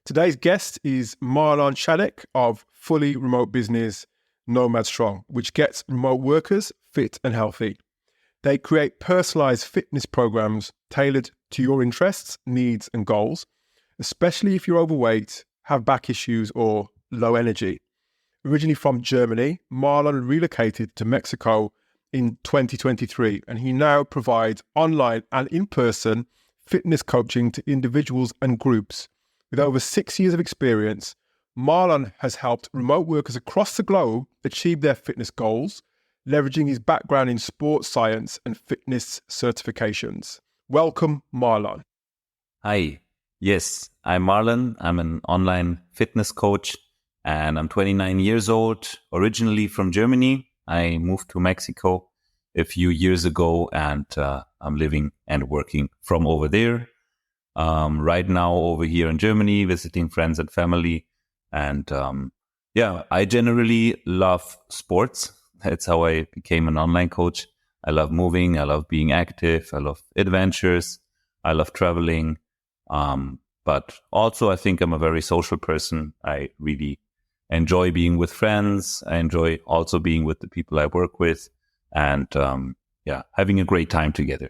Today's guest is Marlon Schadeck of fully remote business Nomad Strong, which gets remote workers fit and healthy. They create personalized fitness programs tailored to your interests, needs, and goals, especially if you're overweight, have back issues, or low energy. Originally from Germany, Marlon relocated to Mexico in 2023, and he now provides online and in-person fitness coaching to individuals and groups. With over 6 years of experience, Marlon has helped remote workers across the globe achieve their fitness goals, leveraging his background in sports science and fitness certifications. Welcome, Marlon. Hi. Yes, I'm Marlon. I'm an online fitness coach and I'm 29 years old, originally from Germany. I moved to Mexico a few years ago and I'm living and working from over there. Right now over here in Germany, visiting friends and family. And I generally love sports. That's how I became an online coach. I love moving. I love being active. I love adventures. I love traveling. But also I think I'm a very social person. I really enjoy being with friends. I enjoy also being with the people I work with and having a great time together.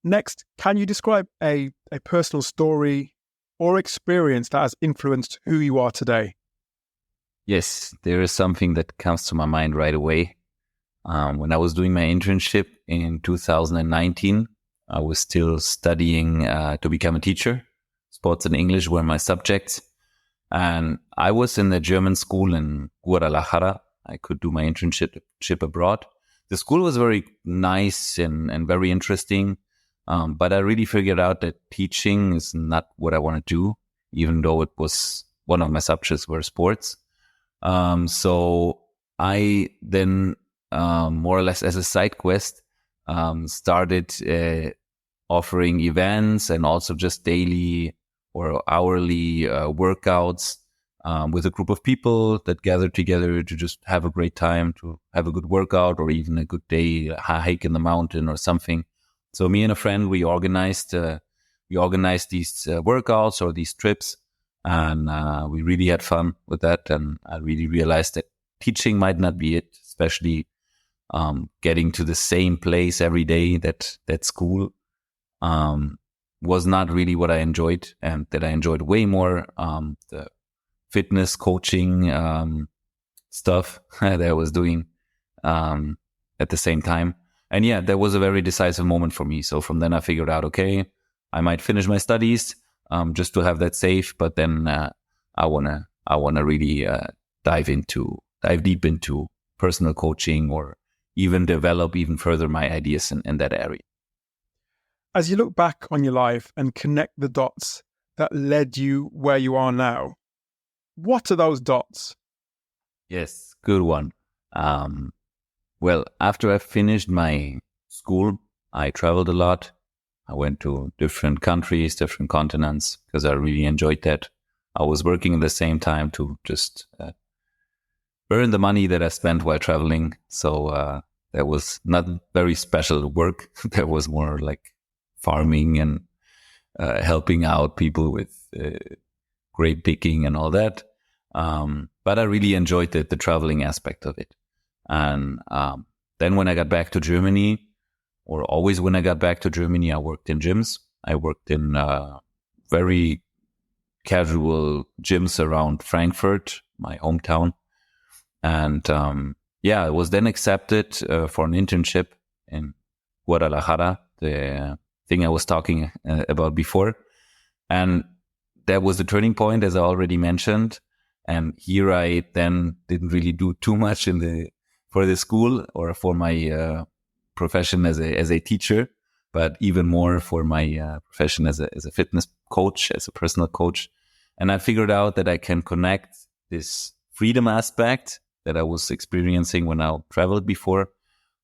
Next, can you describe a personal story or experience that has influenced who you are today? Yes, there is something that comes to my mind right away. When I was doing my internship in 2019, I was still studying to become a teacher. Sports and English were my subjects. And I was in a German school in Guadalajara. I could do my internship abroad. The school was very nice and very interesting. But I really figured out that teaching is not what I want to do, even though it was one of my subjects were sports. So I then, more or less as a side quest, started offering events and also just daily or hourly workouts with a group of people that gather together to just have a great time, to have a good workout or even a good day, a hike in the mountain or something. So me and a friend, we organized these workouts or these trips, and we really had fun with that. And I really realized that teaching might not be it, especially getting to the same place every day. That school was not really what I enjoyed, and that I enjoyed way more the fitness coaching stuff that I was doing at the same time. And yeah, that was a very decisive moment for me. So from then I figured out, okay, I might finish my studies just to have that safe. But then I wanna really dive deep into personal coaching or even develop even further my ideas in that area. As you look back on your life and connect the dots that led you where you are now, what are those dots? Yes, good one. Well, after I finished my school, I traveled a lot. I went to different countries, different continents, because I really enjoyed that. I was working at the same time to just earn the money that I spent while traveling. So that was not very special work. That was more like farming and helping out people with grape picking and all that. But I really enjoyed the traveling aspect of it. And then when I got back to Germany, or always when I got back to Germany, I worked in gyms. I worked in very casual gyms around Frankfurt, my hometown. And I was then accepted for an internship in Guadalajara, the thing I was talking about before. And that was the turning point, as I already mentioned. And here I then didn't really do too much for the school or for my profession as a teacher, but even more for my profession as a fitness coach, as a personal coach. And I figured out that I can connect this freedom aspect that I was experiencing when I traveled before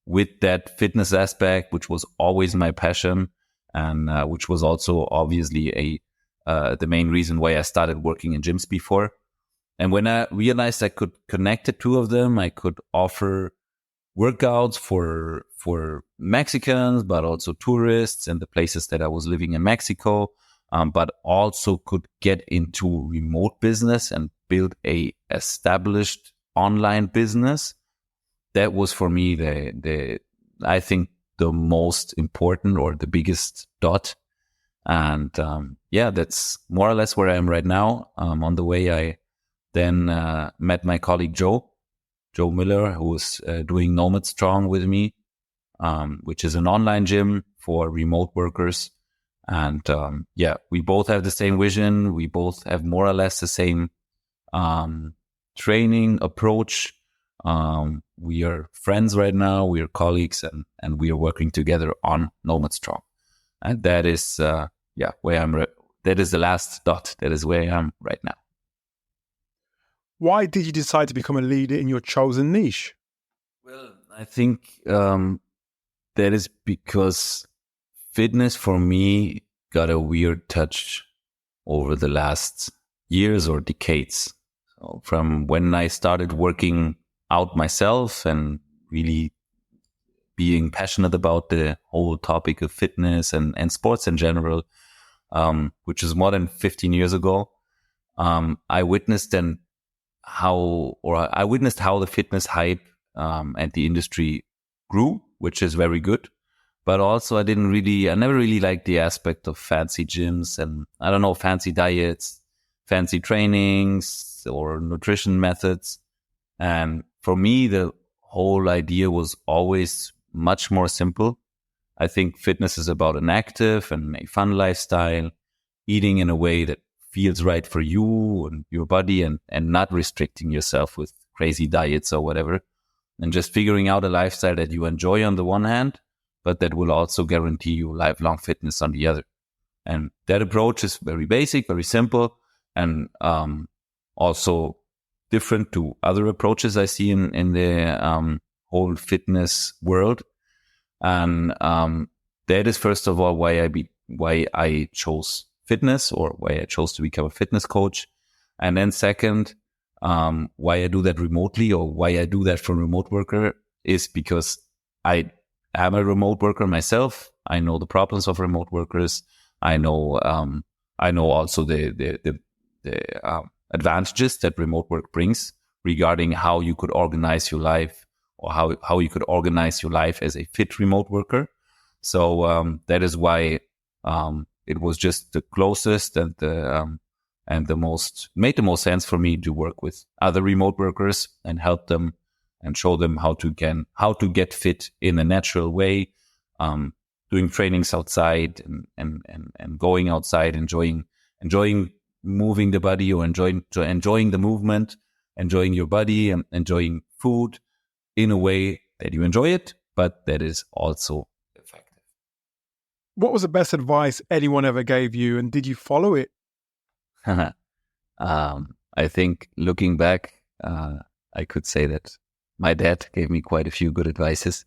with that fitness aspect, which was always my passion and which was also obviously the main reason why I started working in gyms before. And when I realized I could connect the two of them, I could offer workouts for Mexicans, but also tourists and the places that I was living in Mexico. but also could get into remote business and build a established online business. That was for me I think the most important or the biggest dot. And that's more or less where I am right now. On the way, I then met my colleague Joe Miller, who was doing Nomad Strong with me, which is an online gym for remote workers. And we both have the same vision. We both have more or less the same training approach. We are friends right now. We are colleagues, and we are working together on Nomad Strong. And that is where I'm. That is the last dot. That is where I am right now. Why did you decide to become a leader in your chosen niche? Well, I think that is because fitness for me got a weird touch over the last years or decades. So from when I started working out myself and really being passionate about the whole topic of fitness and sports in general, which is more than 15 years ago, I witnessed how the fitness hype and the industry grew, which is very good. But also I never really liked the aspect of fancy gyms and, fancy diets, fancy trainings or nutrition methods. And for me, the whole idea was always much more simple. I think fitness is about an active and a fun lifestyle, eating in a way that feels right for you and your body, and not restricting yourself with crazy diets or whatever, and just figuring out a lifestyle that you enjoy on the one hand, but that will also guarantee you lifelong fitness on the other. And that approach is very basic, very simple, and also different to other approaches I see in the whole fitness world. And that is first of all why I chose fitness, or why I chose to become a fitness coach. And then second, why I do that remotely, or why I do that for remote worker, is because I am a remote worker myself. I know the problems of remote workers. I know also the advantages that remote work brings regarding how you could organize your life, or how you could organize your life as a fit remote worker. So that is why it was just the closest and the most made the most sense for me to work with other remote workers and help them and show them how to get fit in a natural way, doing trainings outside and going outside, enjoying moving the body, or enjoying the movement, enjoying your body, and enjoying food in a way that you enjoy it, but that is also effective. What was the best advice anyone ever gave you, and did you follow it? I think looking back, I could say that my dad gave me quite a few good advices,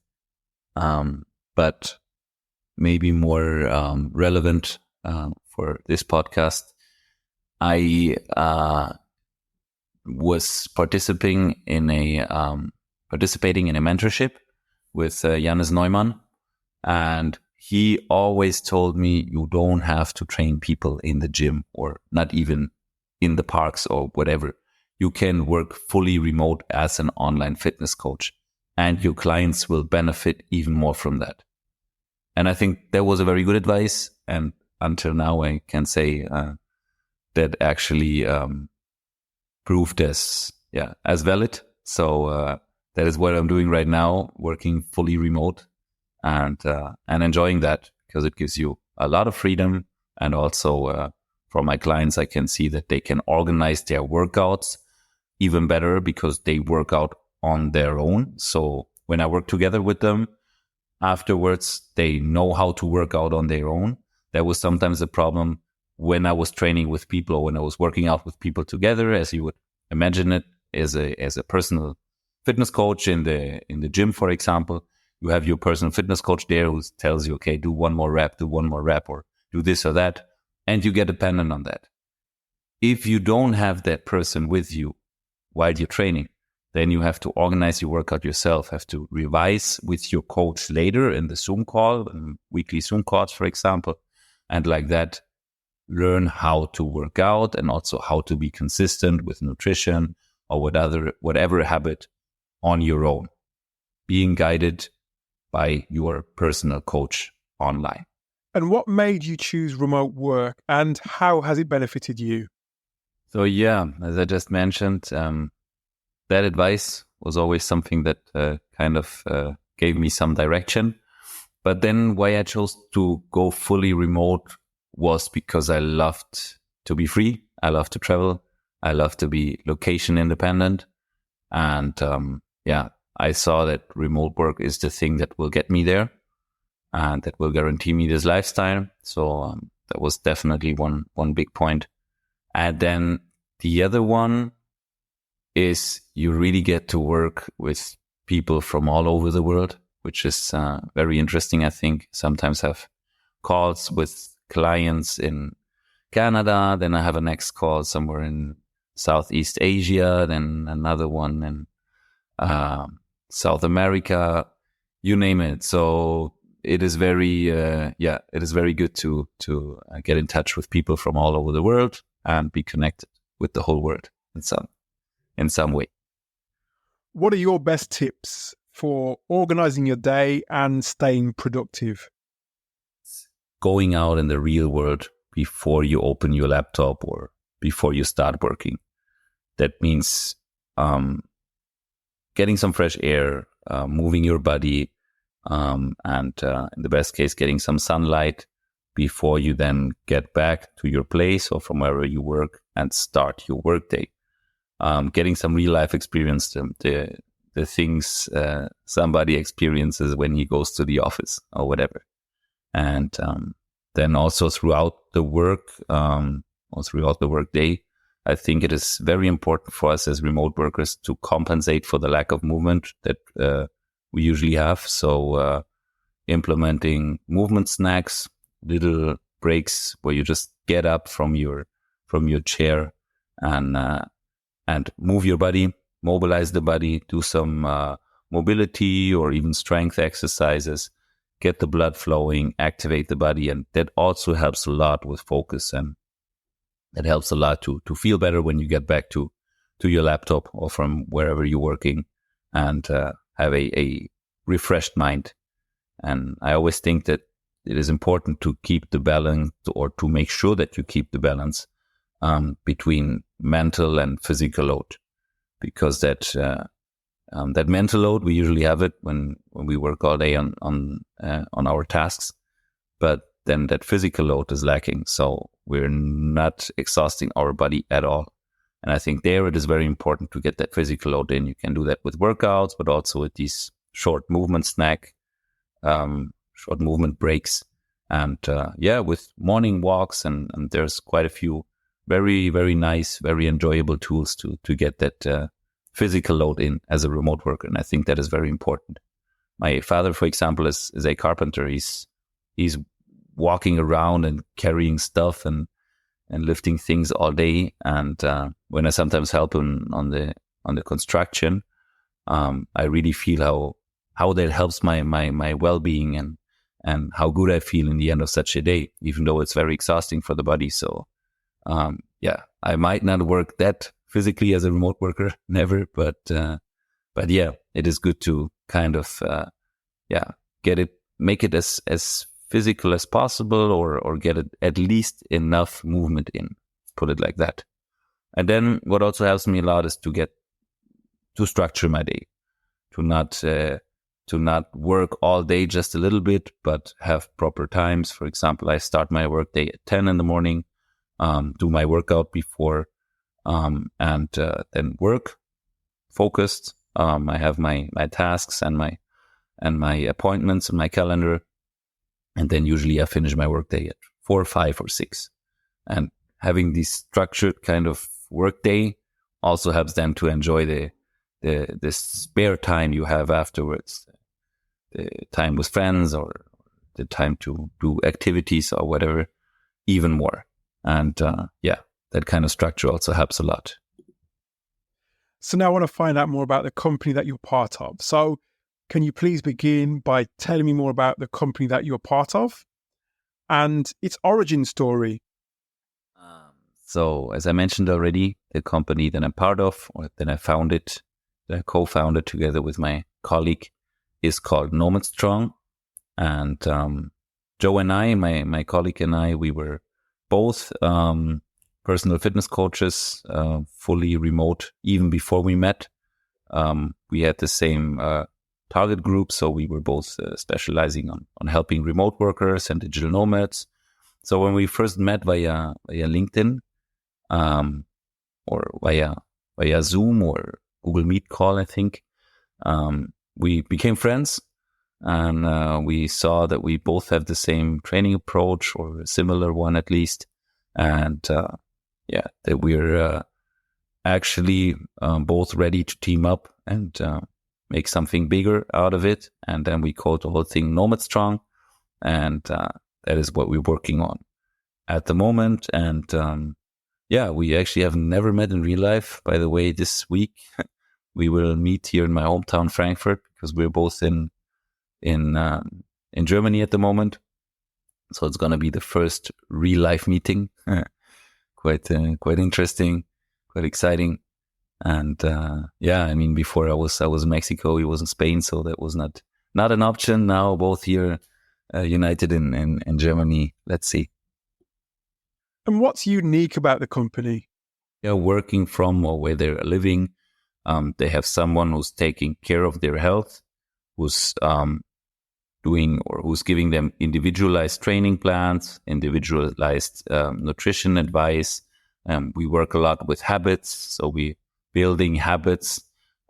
but maybe more relevant for this podcast. I was participating in a mentorship with Jannes Neumann, and he always told me, you don't have to train people in the gym, or not even in the parks or whatever. You can work fully remote as an online fitness coach, and your clients will benefit even more from that. And I think that was a very good advice. And until now, I can say that actually proved as valid. So that is what I'm doing right now, working fully remote and enjoying that, because it gives you a lot of freedom. And also for my clients, I can see that they can organize their workouts even better because they work out on their own. So when I work together with them, afterwards, they know how to work out on their own. That was sometimes a problem when I was training with people, or when I was working out with people together, as you would imagine it, as a personal fitness coach in the gym, for example. You have your personal fitness coach there who tells you, okay, do one more rep, or do this or that, and you get dependent on that. If you don't have that person with you while you're training, then you have to organize your workout yourself, have to revise with your coach later in the Zoom call, weekly Zoom calls, for example. And like that, learn how to work out and also how to be consistent with nutrition or whatever habit on your own, being guided by your personal coach online. And what made you choose remote work, and how has it benefited you? So yeah, as I just mentioned, that advice was always something that kind of gave me some direction. But then why I chose to go fully remote was because I loved to be free. I love to travel. I love to be location independent. And I saw that remote work is the thing that will get me there and that will guarantee me this lifestyle. So that was definitely one big point. And then the other one is you really get to work with people from all over the world, which is very interesting, I think. Sometimes have calls with clients in Canada, then I have a next call somewhere in Southeast Asia, then another one in South America, you name it. So it is very, it is very good to get in touch with people from all over the world and be connected with the whole world in some way. What are your best tips for organizing your day and staying productive? Going out in the real world before you open your laptop or before you start working. That means getting some fresh air, moving your body, and in the best case, getting some sunlight before you then get back to your place or from wherever you work and start your workday. Getting some real life experience, the things somebody experiences when he goes to the office or whatever. And then also throughout the work or throughout the workday, I think it is very important for us as remote workers to compensate for the lack of movement that we usually have. So implementing movement snacks, little breaks where you just get up from your chair and move your body, mobilize the body, do some mobility or even strength exercises, get the blood flowing, activate the body. And that also helps a lot with focus, and it helps a lot to feel better when you get back to your laptop or from wherever you're working and have a refreshed mind. And I always think that it is important to keep the balance, or to make sure that you keep the balance between mental and physical load, because that mental load, we usually have it when we work all day on our tasks, but then that physical load is lacking. So we're not exhausting our body at all. And I think there it is very important to get that physical load in. You can do that with workouts, but also with these short movement short movement breaks. And with morning walks, and there's quite a few very, very nice, very enjoyable tools to get that physical load in as a remote worker. And I think that is very important. My father, for example, is a carpenter. He's walking around and carrying stuff and lifting things all day. And when I sometimes help him on the construction, I really feel how that helps my well-being and how good I feel in the end of such a day, even though it's very exhausting for the body. So I might not work that physically as a remote worker, never, but it is good to kind of make it as physical as possible, or get it at least enough movement in, put it like that. And then what also helps me a lot is to structure my day, to not work all day just a little bit, but have proper times. For example, I start my work day at 10 in the morning, do my workout before, and then work focused. I have my tasks and my appointments in my calendar. And then usually I finish my workday at 4, 5, or 6. And having this structured kind of workday also helps them to enjoy the spare time you have afterwards, the time with friends or the time to do activities or whatever, even more. And that kind of structure also helps a lot. So now I want to find out more about the company that you're part of. So can you please begin by telling me more about the company that you're part of and its origin story? So as I mentioned already, the company that I'm part of, or that I founded, that I co-founded together with my colleague, is called Nomad Strong. And Joe and I, my colleague and I, we were both personal fitness coaches, fully remote, even before we met. We had the same target group, so we were both specializing on helping remote workers and digital nomads. So when we first met via LinkedIn, or via Zoom or Google Meet call, I think, we became friends, and we saw that we both have the same training approach, or a similar one at least, and that we're actually both ready to team up and make something bigger out of it. And then we called the whole thing Nomad Strong, and that is what we're working on at the moment. And we actually have never met in real life. By the way, this week we will meet here in my hometown, Frankfurt, because we're both in Germany at the moment. So it's going to be the first real life meeting. Quite interesting, quite exciting. And before I was in Mexico, he was in Spain, so that was not an option. Now both here, united in Germany. Let's see. And what's unique about the company? They're working from or where they're living. They have someone who's taking care of their health, who's who's giving them individualized training plans, individualized nutrition advice. We work a lot with habits, so we building habits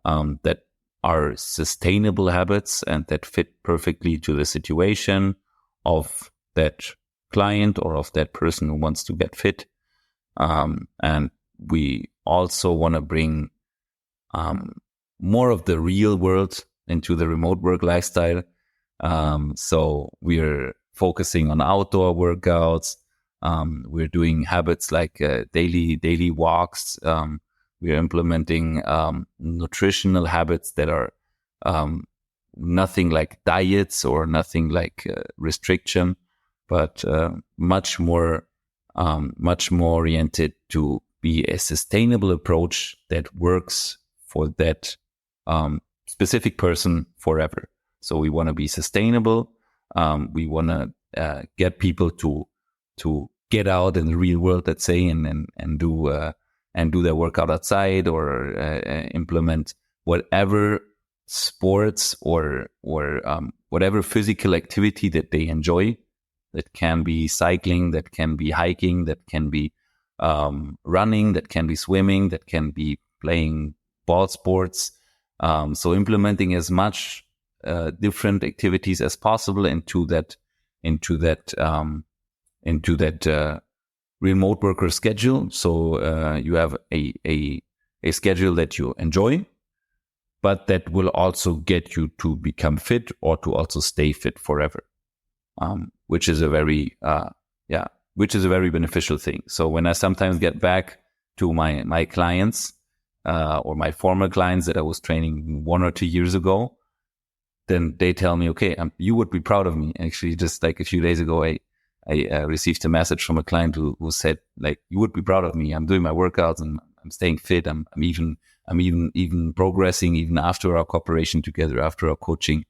that are sustainable habits and that fit perfectly to the situation of that client or of that person who wants to get fit. And we also want to bring more of the real world into the remote work lifestyle. So we're focusing on outdoor workouts. We're doing habits like daily walks. We're implementing nutritional habits that are nothing like diets or nothing like restriction, but much more oriented to be a sustainable approach that works for that specific person forever. So we want to be sustainable. We want to get people to get out in the real world, let's say, and do their workout outside, or implement whatever sports or whatever physical activity that they enjoy. That can be cycling, that can be hiking, that can be running, that can be swimming, that can be playing ball sports. So implementing as much different activities as possible into that remote worker schedule. So you have a schedule that you enjoy, but that will also get you to become fit or to also stay fit forever, which is a very beneficial thing. So when I sometimes get back to my clients or my former clients that I was training 1 or 2 years ago, then they tell me, okay, you would be proud of me. Actually, just like a few days ago, I received a message from a client who said, like, you would be proud of me. I'm doing my workouts and I'm staying fit. I'm even progressing even after our cooperation together, after our coaching.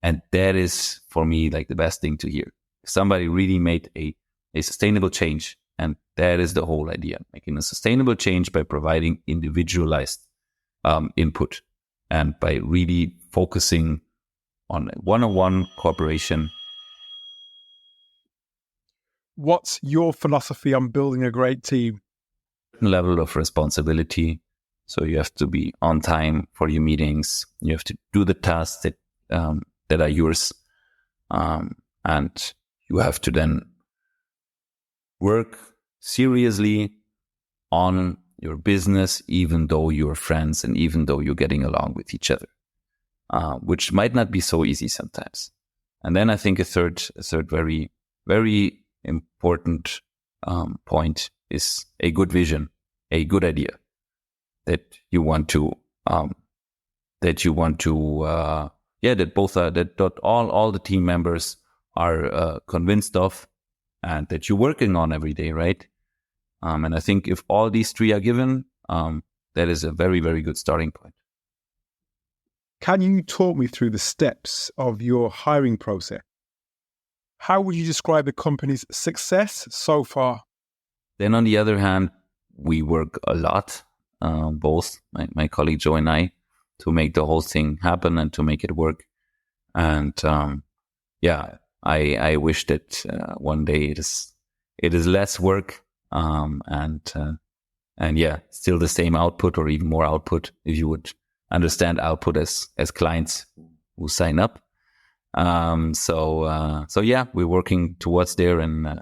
And that is for me like the best thing to hear. Somebody really made a sustainable change. And that is the whole idea, making a sustainable change by providing individualized input and by really focusing on one-on-one cooperation. What's your philosophy on building a great team? Level of responsibility. So you have to be on time for your meetings. You have to do the tasks that are yours. And you have to then work seriously on your business, even though you're friends and even though you're getting along with each other, which might not be so easy sometimes. And then I think a third very, very important point is a good vision, a good idea that all the team members are convinced of, and that you're working on every day, right? And I think if all these three are given, that is a very, very good starting point. Can you talk me through the steps of your hiring process? How would you describe the company's success so far? Then on the other hand, we work a lot, both my colleague Joe and I, to make the whole thing happen and to make it work. And I wish that one day it is less work, and still the same output or even more output, if you would understand output as clients who sign up. We're working towards there, and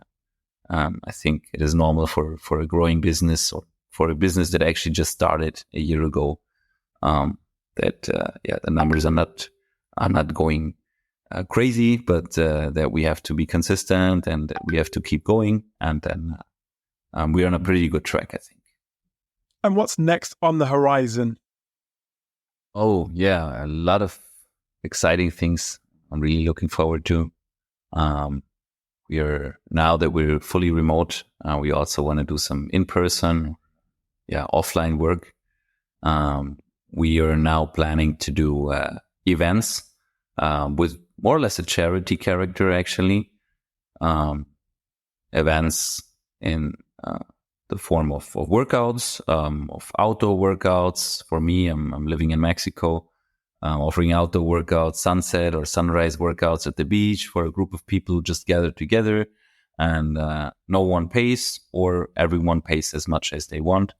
I think it is normal for a growing business or for a business that actually just started a year ago, that the numbers are not going crazy, but that we have to be consistent and that we have to keep going, and then we're on a pretty good track, I think. And what's next on the horizon? Oh yeah, a lot of exciting things I'm really looking forward to. Now that we're fully remote, we also want to do some in-person, offline work. We are now planning to do events with more or less a charity character, actually. Events in the form of workouts, of outdoor workouts. For me, I'm living in Mexico, offering outdoor workouts, sunset or sunrise workouts at the beach for a group of people who just gather together, and no one pays, or everyone pays as much as they want.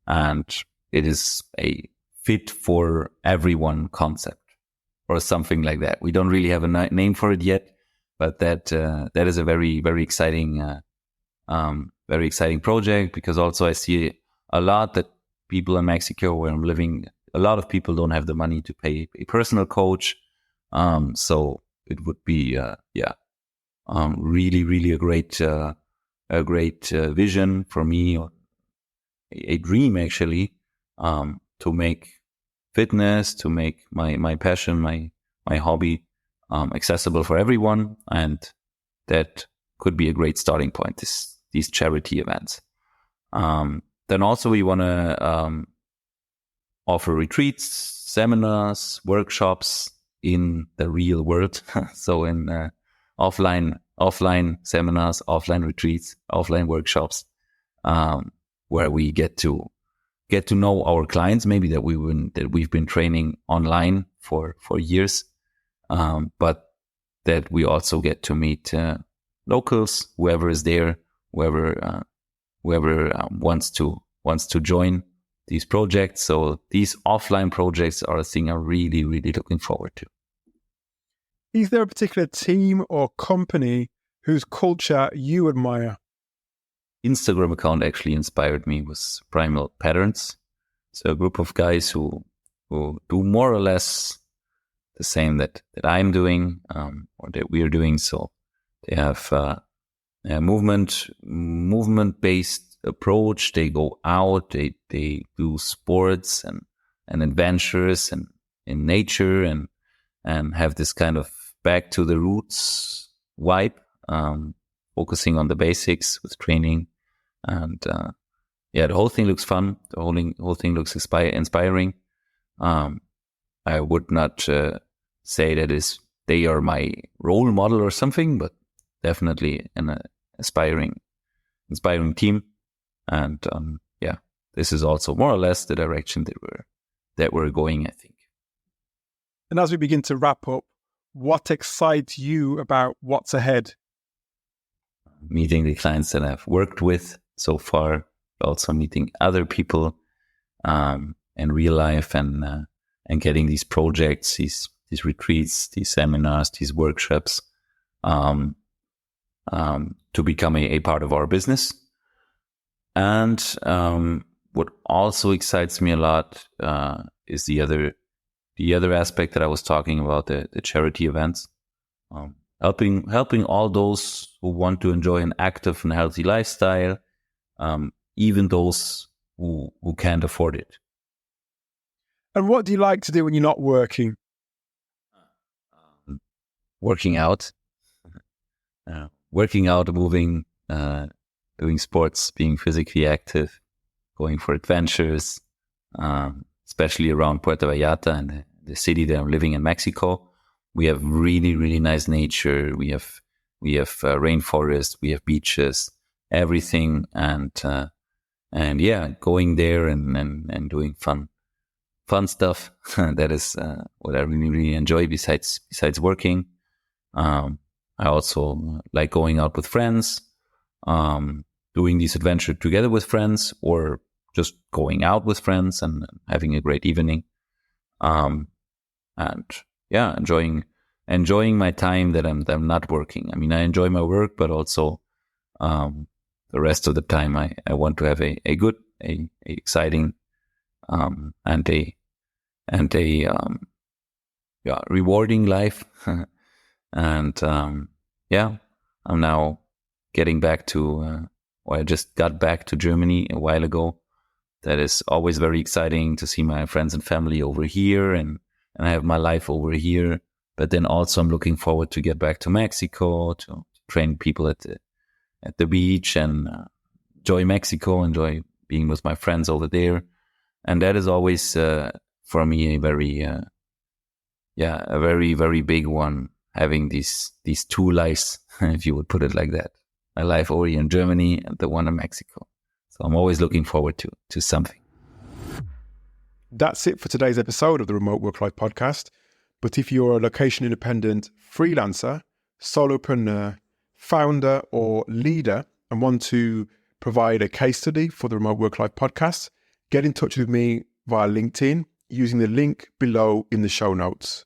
And it is a fit for everyone concept or something like that. We don't really have a name for it yet, but that is a very, very exciting project, because also I see a lot that people in Mexico where I'm living, a lot of people don't have the money to pay a personal coach. So it would be, really, really a great vision for me, or a dream actually, to make fitness, to make my passion, my hobby, accessible for everyone. And that could be a great starting point, these charity events. Then also we want to offer retreats, seminars, workshops in the real world. So in offline seminars, offline retreats, offline workshops, where we get to know our clients, maybe that we've been training online for years, but that we also get to meet locals, whoever is there, whoever wants to join these projects. So these offline projects are a thing I'm really, really looking forward to. Is there a particular team or company whose culture you admire? Instagram account actually inspired me was Primal Patterns. So a group of guys who do more or less the same that I'm doing, or that we're doing. So they have a movement-based approach. They go out, they do sports and adventures and in nature, and have this kind of back to the roots vibe, focusing on the basics with training. And the whole thing looks fun. The whole thing looks inspiring. I would not say that they are my role model or something, but definitely an inspiring team. And this is also more or less the direction that we're going, I think. And as we begin to wrap up, what excites you about what's ahead? Meeting the clients that I've worked with so far, also meeting other people in real life, and getting these projects, these retreats, these seminars, these workshops to become a part of our business. And what also excites me a lot is the other aspect that I was talking about, the charity events. Helping all those who want to enjoy an active and healthy lifestyle, even those who can't afford it. And what do you like to do when you're not working? Working out, moving doing sports, being physically active, going for adventures, especially around Puerto Vallarta and the city that I'm living in, Mexico. We have really, really nice nature. We have rainforest, we have beaches, everything, and yeah, going there and doing fun stuff. That is what I really, really enjoy besides working. I also like going out with friends, doing this adventure together with friends, or just going out with friends and having a great evening. And yeah, enjoying my time that I'm not working. I mean, I enjoy my work, but also the rest of the time I want to have a good, exciting, and a rewarding life. And yeah, I'm now getting back to, I just got back to Germany a while ago. That is always very exciting to see my friends and family over here, and I have my life over here. But then also I'm looking forward to get back to Mexico, to train people at the beach and enjoy Mexico, enjoy being with my friends over there. And that is always for me a very, a very, very big one, having these two lives, if you would put it like that. My life over here in Germany and the one in Mexico. So I'm always looking forward to something. That's it for today's episode of the Remote Work Life Podcast. But if you're a location-independent freelancer, solopreneur, founder, or leader and want to provide a case study for the Remote Work Life Podcast, get in touch with me via LinkedIn using the link below in the show notes.